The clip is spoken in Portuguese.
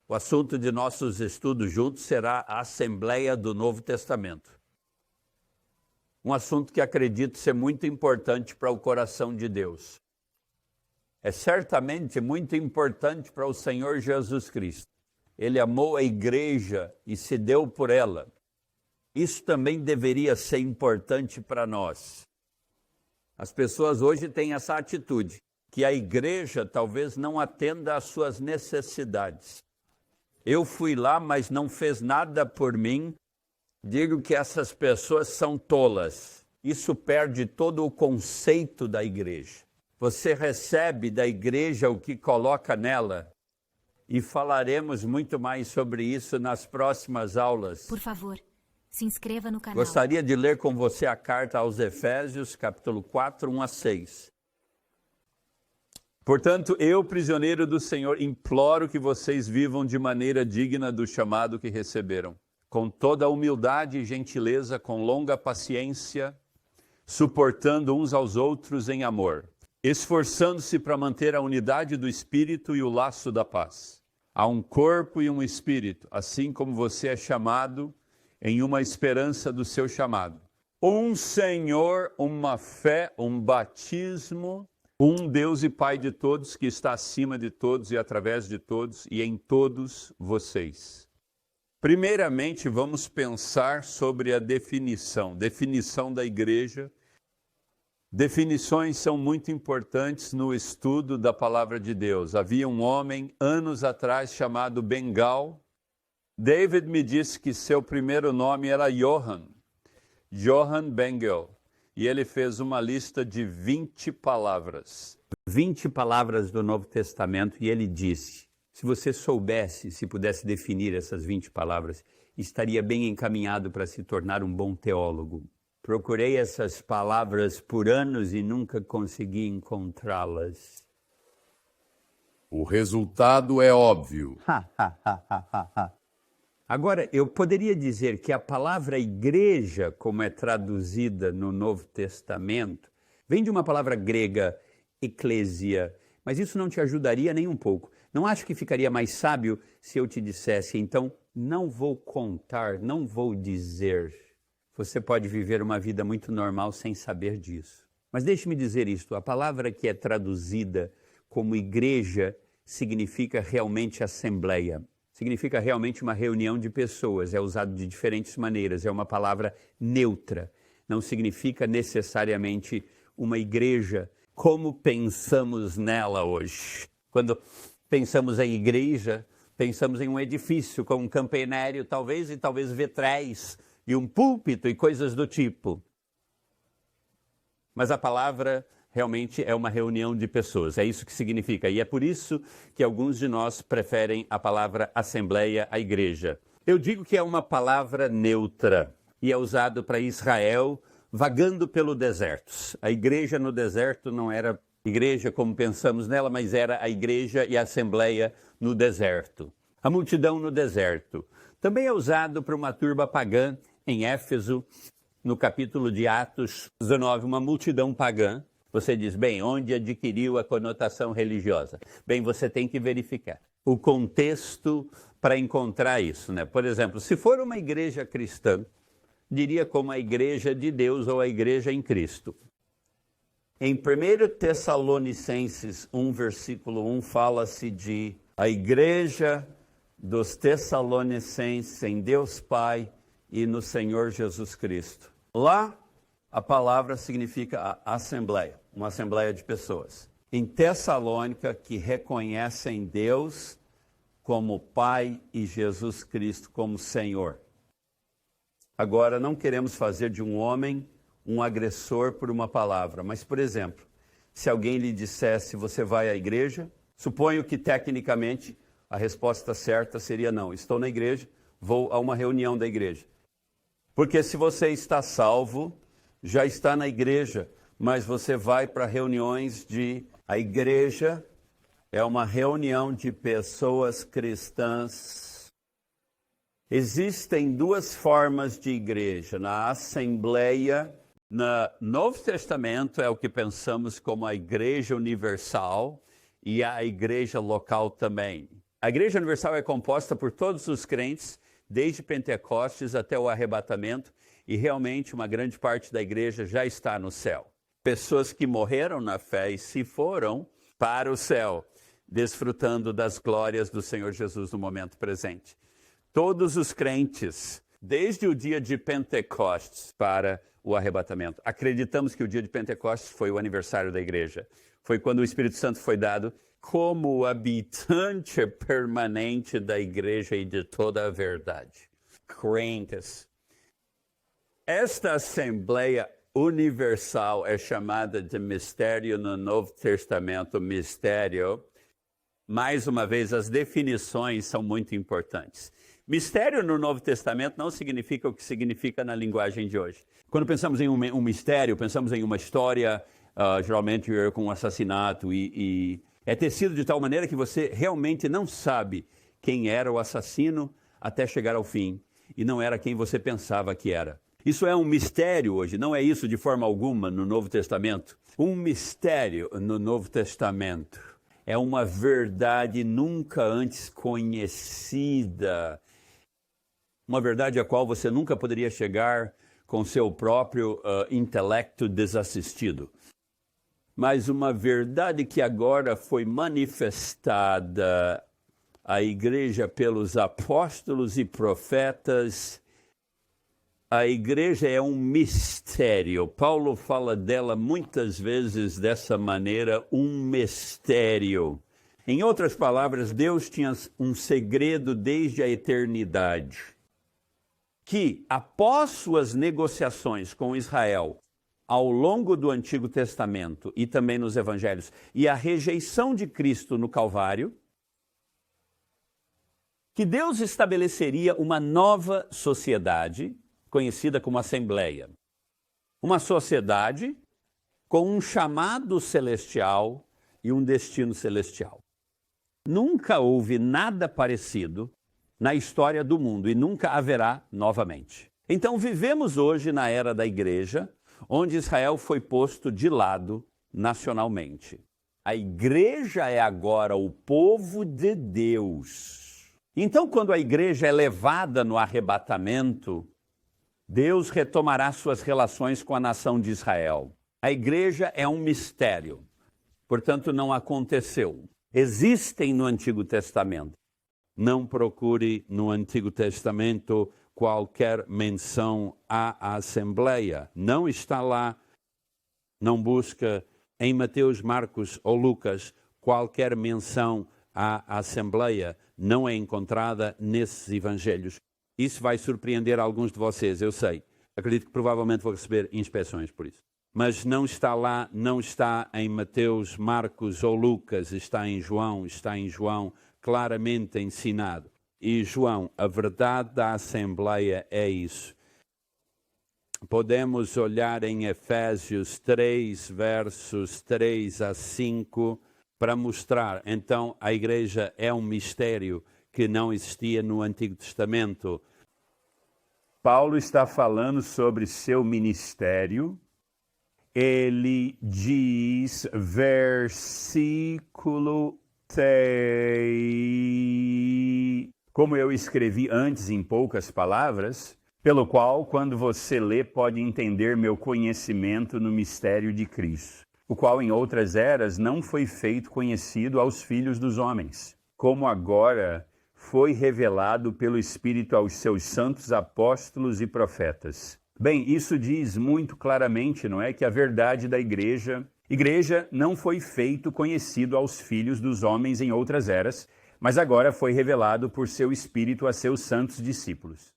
O assunto de nossos estudos juntos será a Assembleia do Novo Testamento. Um assunto que acredito ser muito importante para o coração de Deus. É certamente muito importante para o Senhor Jesus Cristo. Ele amou a igreja e se deu por ela. Isso também deveria ser importante para nós. As pessoas hoje têm essa atitude, que a igreja talvez não atenda às suas necessidades. Eu fui lá, mas não fez nada por mim. Digo que essas pessoas são tolas. Isso perde todo o conceito da igreja. Você recebe da igreja o que coloca nela. E falaremos muito mais sobre isso nas próximas aulas. Por favor, se inscreva no canal. Gostaria de ler com você a carta aos Efésios, capítulo 4, 1 a 6. Portanto, eu, prisioneiro do Senhor, imploro que vocês vivam de maneira digna do chamado que receberam, com toda a humildade e gentileza, com longa paciência, suportando uns aos outros em amor, esforçando-se para manter a unidade do Espírito e o laço da paz. Há um corpo e um Espírito, assim como você é chamado em uma esperança do seu chamado. Um Senhor, uma fé, um batismo, um Deus e Pai de todos, que está acima de todos e através de todos e em todos vocês. Primeiramente, vamos pensar sobre a definição da igreja. Definições são muito importantes no estudo da palavra de Deus. Havia um homem, anos atrás, chamado Bengal. David me disse que seu primeiro nome era Johann Bengel. E ele fez uma lista de 20 palavras. 20 palavras do Novo Testamento, e ele disse, se você soubesse, se pudesse definir essas 20 palavras, estaria bem encaminhado para se tornar um bom teólogo. Procurei essas palavras por anos e nunca consegui encontrá-las. O resultado é óbvio. Agora, eu poderia dizer que a palavra igreja, como é traduzida no Novo Testamento, vem de uma palavra grega, eclésia, mas isso não te ajudaria nem um pouco. Não acho que ficaria mais sábio se eu te dissesse, então, não vou contar, não vou dizer. Você pode viver uma vida muito normal sem saber disso. Mas deixe-me dizer isto, a palavra que é traduzida como igreja significa realmente assembleia. Significa realmente uma reunião de pessoas, é usado de diferentes maneiras, é uma palavra neutra. Não significa necessariamente uma igreja como pensamos nela hoje. Quando pensamos em igreja, pensamos em um edifício com um campanário talvez e talvez vitrais e um púlpito e coisas do tipo. Mas a palavra realmente é uma reunião de pessoas, é isso que significa. E é por isso que alguns de nós preferem a palavra assembleia à igreja. Eu digo que é uma palavra neutra e é usado para Israel vagando pelo deserto. A igreja no deserto não era igreja como pensamos nela, mas era a igreja e a assembleia no deserto. A multidão no deserto. Também é usado para uma turba pagã em Éfeso, no capítulo de Atos 19, uma multidão pagã. Você diz, bem, onde adquiriu a conotação religiosa? Bem, você tem que verificar o contexto para encontrar isso, né? Por exemplo, se for uma igreja cristã, diria como a igreja de Deus ou a igreja em Cristo. Em 1 Tessalonicenses 1, versículo 1, fala-se de a igreja dos Tessalonicenses em Deus Pai e no Senhor Jesus Cristo. Lá, a palavra significa a assembleia, uma assembleia de pessoas. Em Tessalônica, que reconhecem Deus como Pai e Jesus Cristo como Senhor. Agora, não queremos fazer de um homem um agressor por uma palavra, mas, por exemplo, se alguém lhe dissesse, você vai à igreja, suponho que tecnicamente a resposta certa seria não, estou na igreja, vou a uma reunião da igreja. Porque se você está salvo, já está na igreja, mas você vai para reuniões a igreja é uma reunião de pessoas cristãs. Existem duas formas de igreja. Na Assembleia, no Novo Testamento é o que pensamos como a igreja universal e a igreja local também. A Igreja Universal é composta por todos os crentes, desde Pentecostes até o arrebatamento, e realmente uma grande parte da igreja já está no céu. Pessoas que morreram na fé e se foram para o céu, desfrutando das glórias do Senhor Jesus no momento presente. Todos os crentes, desde o dia de Pentecostes para o arrebatamento. Acreditamos que o dia de Pentecostes foi o aniversário da igreja. Foi quando o Espírito Santo foi dado como habitante permanente da igreja e de toda a verdade. Crentes. Esta Assembleia Universal é chamada de mistério no Novo Testamento, mistério. Mais uma vez, as definições são muito importantes. Mistério no Novo Testamento não significa o que significa na linguagem de hoje. Quando pensamos em um mistério, pensamos em uma história, geralmente com um assassinato, e é tecido de tal maneira que você realmente não sabe quem era o assassino até chegar ao fim, e não era quem você pensava que era. Isso é um mistério hoje, não é isso de forma alguma no Novo Testamento. Um mistério no Novo Testamento é uma verdade nunca antes conhecida, uma verdade a qual você nunca poderia chegar com seu próprio intelecto desassistido. Mas uma verdade que agora foi manifestada à igreja pelos apóstolos e profetas. A igreja é um mistério. Paulo fala dela muitas vezes dessa maneira, um mistério. Em outras palavras, Deus tinha um segredo desde a eternidade, que após suas negociações com Israel, ao longo do Antigo Testamento e também nos Evangelhos, e a rejeição de Cristo no Calvário, que Deus estabeleceria uma nova sociedade, conhecida como Assembleia. Uma sociedade com um chamado celestial e um destino celestial. Nunca houve nada parecido na história do mundo e nunca haverá novamente. Então vivemos hoje na era da igreja, onde Israel foi posto de lado nacionalmente. A igreja é agora o povo de Deus. Então, quando a igreja é levada no arrebatamento, Deus retomará suas relações com a nação de Israel. A igreja é um mistério, portanto não aconteceu. Existem no Antigo Testamento. Não procure no Antigo Testamento qualquer menção à Assembleia. Não está lá. Não busca em Mateus, Marcos ou Lucas qualquer menção à Assembleia. Não é encontrada nesses evangelhos. Isso vai surpreender alguns de vocês, eu sei. Acredito que provavelmente vou receber inspeções por isso. Mas não está lá, não está em Mateus, Marcos ou Lucas, está em João claramente ensinado. E João, a verdade da Assembleia é isso. Podemos olhar em Efésios 3, versos 3 a 5, para mostrar. Então, a igreja é um mistério que não existia no Antigo Testamento. Paulo está falando sobre seu ministério. Ele diz, versículo 3, como eu escrevi antes em poucas palavras, pelo qual, quando você lê, pode entender meu conhecimento no mistério de Cristo, o qual em outras eras não foi feito conhecido aos filhos dos homens, como agora foi revelado pelo Espírito aos seus santos apóstolos e profetas. Bem, isso diz muito claramente, não é, que a verdade da igreja não foi feito conhecido aos filhos dos homens em outras eras, mas agora foi revelado por seu Espírito a seus santos discípulos.